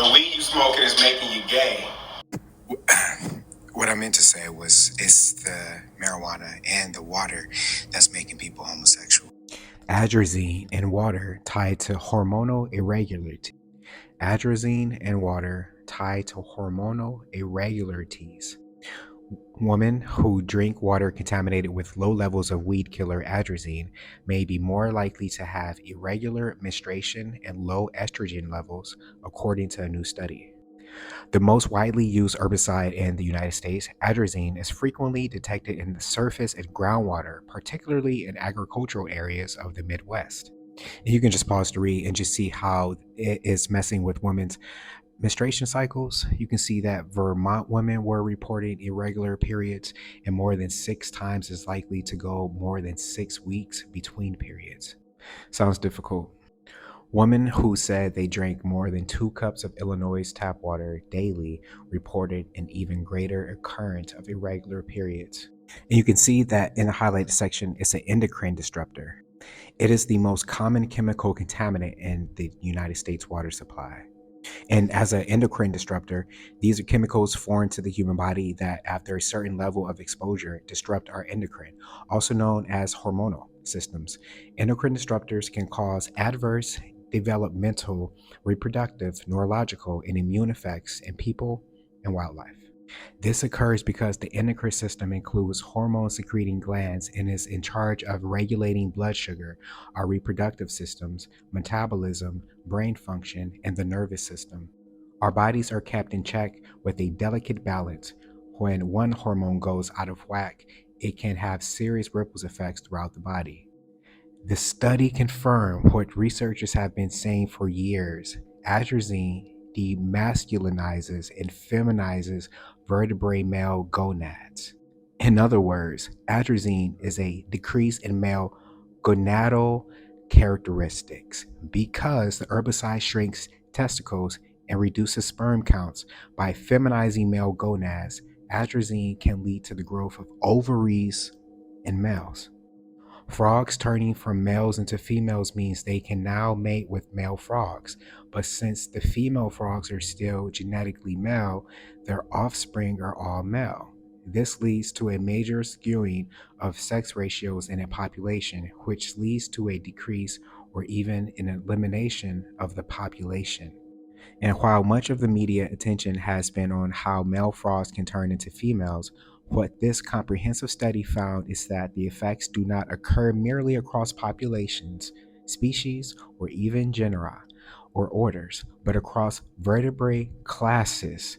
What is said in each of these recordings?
The weed you smoking is making you gay. What I meant to say was it's the marijuana and the water that's making people homosexual. Atrazine and water tied to hormonal irregularity. Atrazine and water tied to hormonal irregularities. Women who drink water contaminated with low levels of weed killer atrazine may be more likely to have irregular menstruation and low estrogen levels, according to a new study. The most widely used herbicide in the United States, atrazine, is frequently detected in the surface and groundwater, particularly in agricultural areas of the Midwest. And you can just pause to read and just see how it is messing with women's menstruation cycles. You can see that Vermont women were reporting irregular periods and more than 6 times as likely to go more than 6 weeks between periods. Sounds difficult. Women who said they drank more than 2 cups of Illinois tap water daily reported an even greater occurrence of irregular periods. And you can see that in the highlighted section, it's an endocrine disruptor. It is the most common chemical contaminant in the United States water supply. And as an endocrine disruptor, these are chemicals foreign to the human body that, after a certain level of exposure, disrupt our endocrine, also known as hormonal systems. Endocrine disruptors can cause adverse developmental, reproductive, neurological, and immune effects in people and wildlife. This occurs because the endocrine system includes hormone secreting glands and is in charge of regulating blood sugar, our reproductive systems, metabolism, brain function, and the nervous system. Our bodies are kept in check with a delicate balance. When one hormone goes out of whack, it can have serious ripple effects throughout the body. The study confirmed what researchers have been saying for years. Atrazine demasculinizes and feminizes vertebrate male gonads. In other words, atrazine is a decrease in male gonadal characteristics. Because the herbicide shrinks testicles and reduces sperm counts by feminizing male gonads, atrazine can lead to the growth of ovaries in males. Frogs turning from males into females means they can now mate with male frogs, but since the female frogs are still genetically male, their offspring are all male. This leads to a major skewing of sex ratios in a population, which leads to a decrease or even an elimination of the population. And while much of the media attention has been on how male frogs can turn into females, what this comprehensive study found is that the effects do not occur merely across populations, species, or even genera or orders, but across vertebrate classes.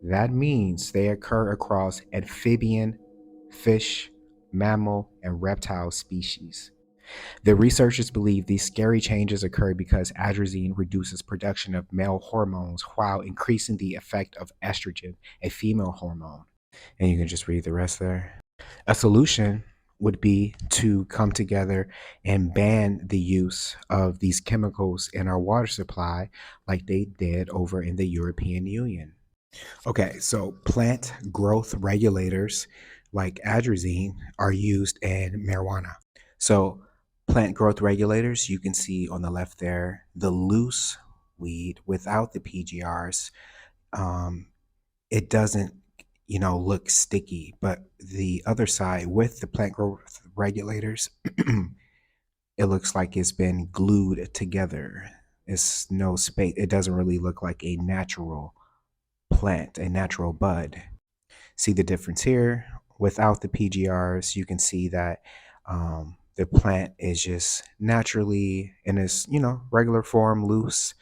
That means they occur across amphibian, fish, mammal, and reptile species. The researchers believe these scary changes occur because atrazine reduces production of male hormones while increasing the effect of estrogen, a female hormone. And you can just read the rest there. A solution would be to come together and ban the use of these chemicals in our water supply like they did over in the European Union. Okay, so plant growth regulators like atrazine are used in marijuana. So, plant growth regulators, you can see on the left there, the loose weed without the PGRs. Um, it doesn't, look sticky, but the other side with the plant growth regulators, it looks like it's been glued together. It's no space. It doesn't really look like a natural plant, a natural bud. See the difference here? Without the PGRs, you can see that the plant is just naturally in its, regular form, loose,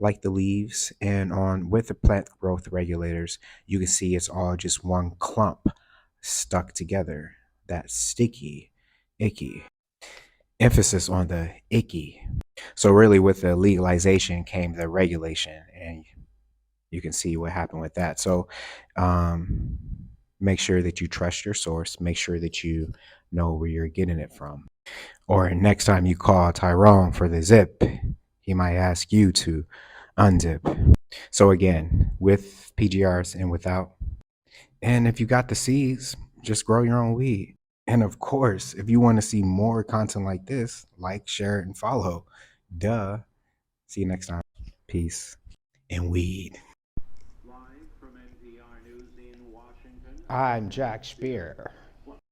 like the leaves. And on with the plant growth regulators, you can see it's all just one clump stuck together. That's sticky, icky. Emphasis on the icky. So really, with the legalization came the regulation, and you can see what happened with that. So um, make sure that you trust your source. Make sure that you know where you're getting it from. Or next time you call Tyrone for the zip, he might ask you to unzip. So again, with PGRs and without. And if you got the seeds, just grow your own weed. And of course, if you want to see more content like this, like, share, and follow. Duh. See you next time. Peace. and weed. Live from NPR News in Washington. I'm Jack Spear.